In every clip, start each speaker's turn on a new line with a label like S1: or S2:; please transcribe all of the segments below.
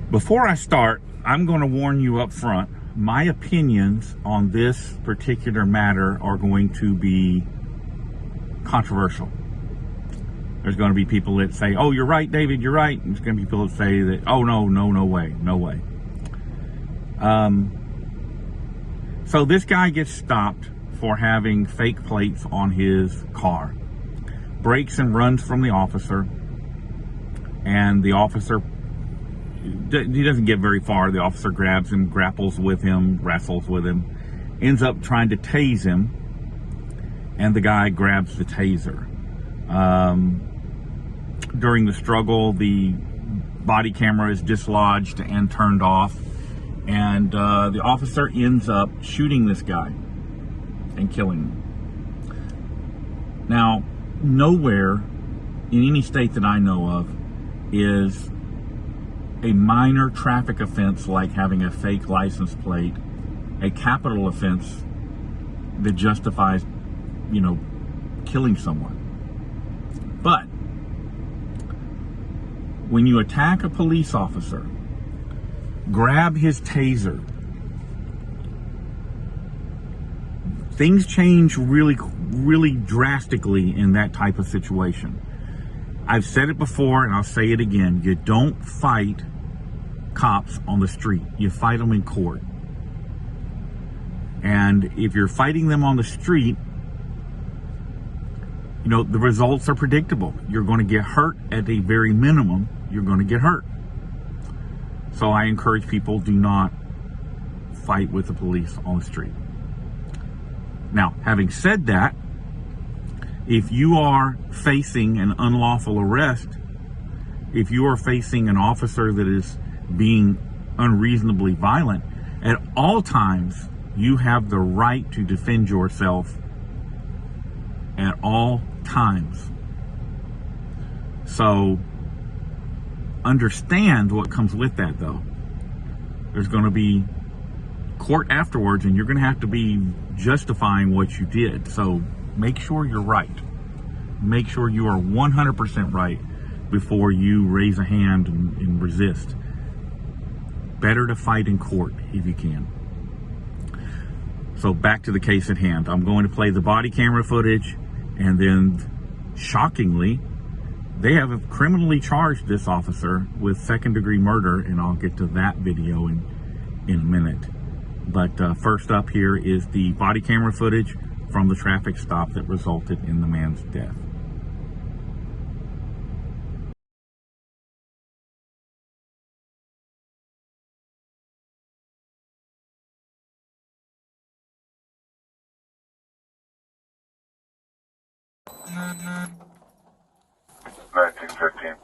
S1: Before I start, I'm going to warn you up front. My opinions on this particular matter are going to be controversial. There's going to be people that say, oh, you're right, David, you're right. And there's going to be people that say that, oh, no way, no way. So this guy gets stopped for having fake plates on his car. Breaks and runs from the officer. And the officer, he doesn't get very far. The officer grabs him, grapples with him, wrestles with him, ends up trying to tase him, and the guy grabs the taser. During the struggle, the body camera is dislodged and turned off, and the officer ends up shooting this guy and killing him. Now, nowhere in any state that I know of is a minor traffic offense like having a fake license plate a capital offense that justifies, killing someone. But when you attack a police officer, grab his taser, things change really drastically in that type of situation. I've said it before and I'll say it again. You don't fight cops on the street. You fight them in court. And if you're fighting them on the street, the results are predictable. You're going to get hurt at a very minimum. You're going to get hurt. So I encourage people, do not fight with the police on the street. Now, having said that, if you are facing an unlawful arrest, if you are facing an officer that is being unreasonably violent, at all times, you have the right to defend yourself at all times. So, understand what comes with that, though. There's going to be court afterwards, and you're going to have to be justifying what you did. So, make sure you're right. Make sure you are 100% right before you raise a hand and resist. Better to fight in court if you can. So back to the case at hand. I'm going to play the body camera footage, and then shockingly, they have criminally charged this officer with second-degree murder, and I'll get to that video in a minute. But first up here is the body camera footage from the traffic stop that resulted in the man's death.
S2: $19.15.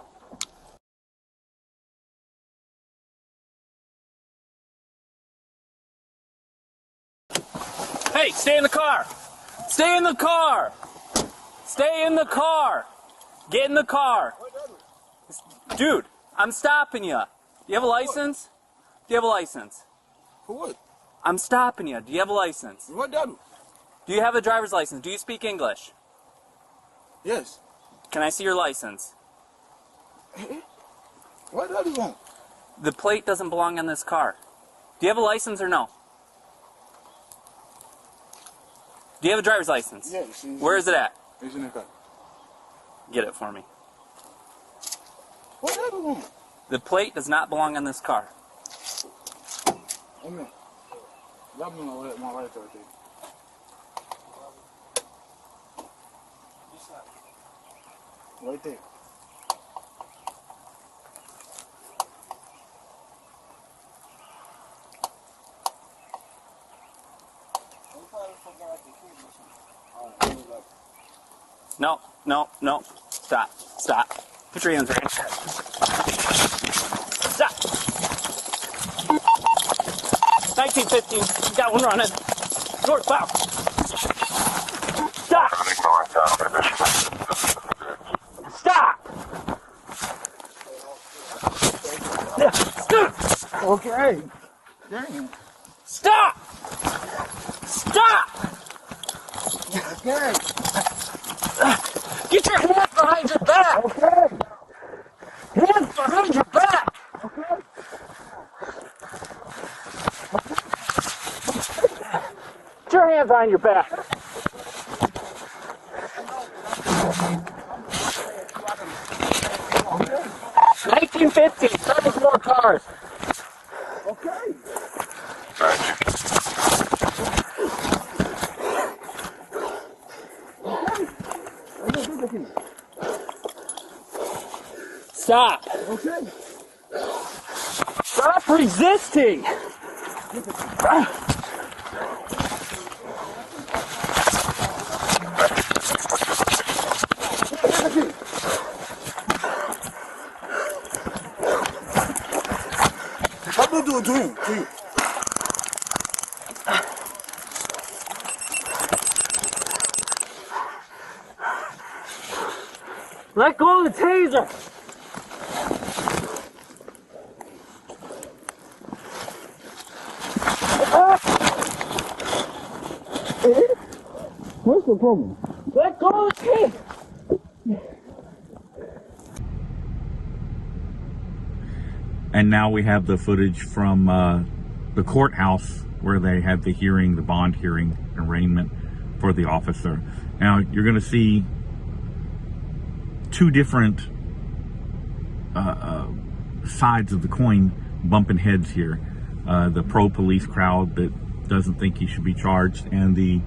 S3: Hey, stay in the car! Stay in the car! Stay in the car! Get in the car! Dude, I'm stopping you. Do you have a license? Do you have a license?
S2: For what?
S3: I'm stopping you. Do you have a license?
S2: What that?
S3: Do you have a driver's license? Do you speak English?
S2: Yes.
S3: Can I see your license?
S2: What do you want?
S3: The plate doesn't belong on this car. Do you have a license or no? Do you have a driver's license?
S2: Yes.
S3: Where is it at?
S2: It's in the car.
S3: Get it for me.
S2: What do you want?
S3: The plate does not belong on this car.
S2: Amen. Let me know what my right there. Right there.
S3: No, no, no. Stop. Stop. Put your hands right. Stop. 1915. Got one running. Northbound. Stop. Stop.
S2: Okay. Dang.
S3: Stop. Stop.
S2: Okay.
S3: Get your hands behind your back.
S2: Okay.
S3: Hands behind your back.
S2: Okay.
S3: behind your back. 1950, start with more cars.
S2: Okay.
S3: Stop.
S2: Okay.
S3: Stop resisting.
S2: I'm gonna do it to him. To you.
S3: Let go of the taser.
S2: What's the problem?
S3: Let go of the taser.
S1: And now we have the footage from the courthouse where they had the hearing, the bond hearing, arraignment for the officer. Now you're going to see two different sides of the coin bumping heads here. The pro-police crowd that doesn't think he should be charged, and the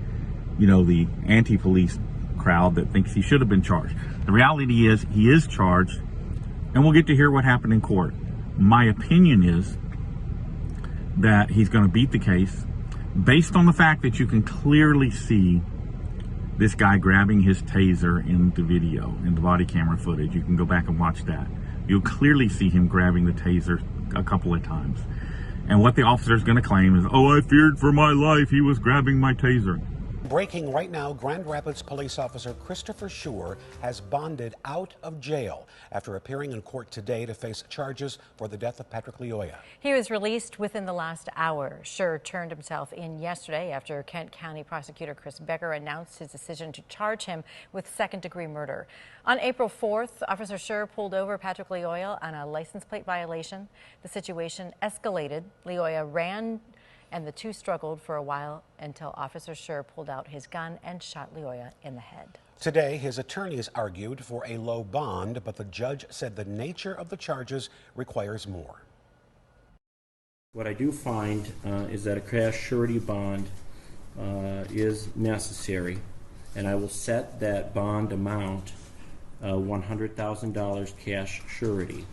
S1: anti-police crowd that thinks he should have been charged. The reality is he is charged, and we'll get to hear what happened in court. My opinion is that he's going to beat the case based on the fact that you can clearly see this guy grabbing his taser in the video, in the body camera footage. You can go back and watch that. You'll clearly see him grabbing the taser a couple of times. And what the officer is going to claim is, oh, I feared for my life. He was grabbing my taser.
S4: Breaking right now, Grand Rapids police officer Christopher Schur has bonded out of jail after appearing in court today to face charges for the death of Patrick Lyoya.
S5: He was released within the last hour. Schur turned himself in yesterday after Kent County prosecutor Chris Becker announced his decision to charge him with second-degree murder. On April 4th, Officer Schur pulled over Patrick Lyoya on a license plate violation. The situation escalated. Lyoya ran, and the two struggled for a while until Officer Schur pulled out his gun and shot Lyoya in the head.
S4: Today, his attorneys argued for a low bond, but the judge said the nature of the charges requires more.
S6: What I do find is that a crash surety bond is necessary, and I will set that bond amount $100,000 cash surety.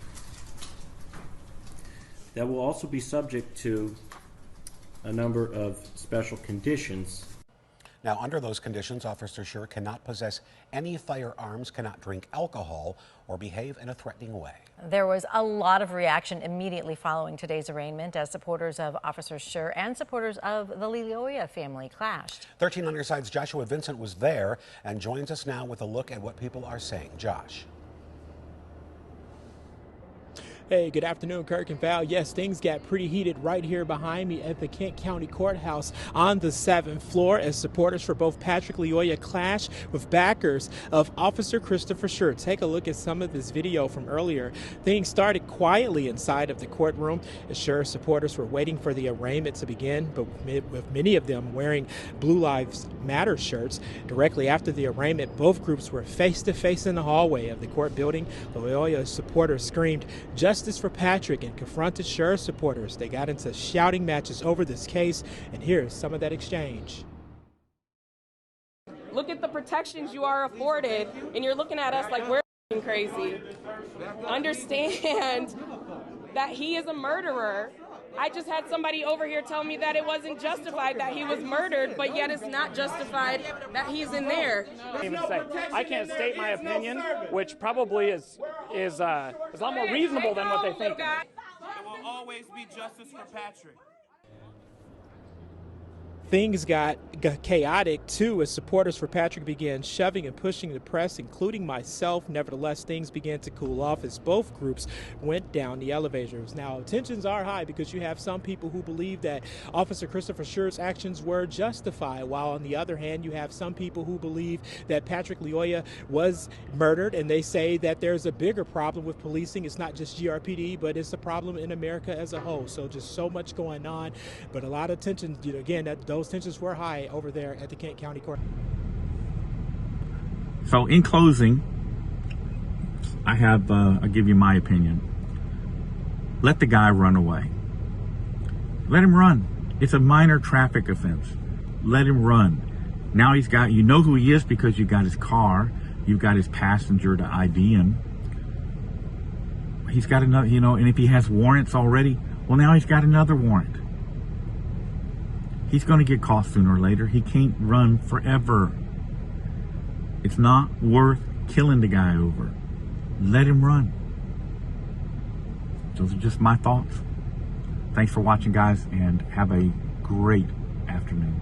S6: That will also be subject to a number of special conditions.
S4: Now, under those conditions, Officer Schur cannot possess any firearms, cannot drink alcohol, or behave in a threatening way.
S5: There was a lot of reaction immediately following today's arraignment as supporters of Officer Schur and supporters of the Lyoya family clashed.
S4: 13 on your side's Joshua Vincent was there and joins us now with a look at what people are saying. Josh.
S7: Hey, good afternoon, Kirk and Val. Yes, things got pretty heated right here behind me at the Kent County Courthouse on the 7th floor as supporters for both Patrick Lyoya clash with backers of Officer Christopher Schur. Take a look at some of this video from earlier. Things started quietly inside of the courtroom as Schur supporters were waiting for the arraignment to begin, but with many of them wearing Blue Lives Matter shirts. Directly after the arraignment, both groups were face-to-face in the hallway of the court building. Lyoya supporters screamed, "Justice for Patrick," and confronted Schur supporters. They got into shouting matches over this case, and here's some of that exchange.
S8: Look at the protections you are afforded, and you're looking at us like we're crazy. Understand that he is a murderer. I just had somebody over here tell me that it wasn't justified that he was murdered, but yet it's not justified that he's in there.
S9: I can't state my opinion, which probably is a lot more reasonable than what they think.
S10: There will always be justice for Patrick.
S7: Things got chaotic, too, as supporters for Patrick began shoving and pushing the press, including myself. Nevertheless, things began to cool off as both groups went down the elevators. Now, tensions are high because you have some people who believe that Officer Christopher Schur's actions were justified, while on the other hand, you have some people who believe that Patrick Lyoya was murdered, and they say that there's a bigger problem with policing. It's not just GRPD, but it's a problem in America as a whole. So just so much going on, but a lot of tension, again, that those those tensions were high over there at the Kent County Court.
S1: So in closing, I'll give you my opinion. Let the guy run away. Let him run. It's a minor traffic offense. Let him run. Now he's got, you know who he is because you got his car, you've got his passenger to ID him. He's got another, and if he has warrants already, well, now he's got another warrant. He's going to get caught sooner or later. He can't run forever. It's not worth killing the guy over. Let him run. Those are just my thoughts. Thanks for watching, guys, and have a great afternoon.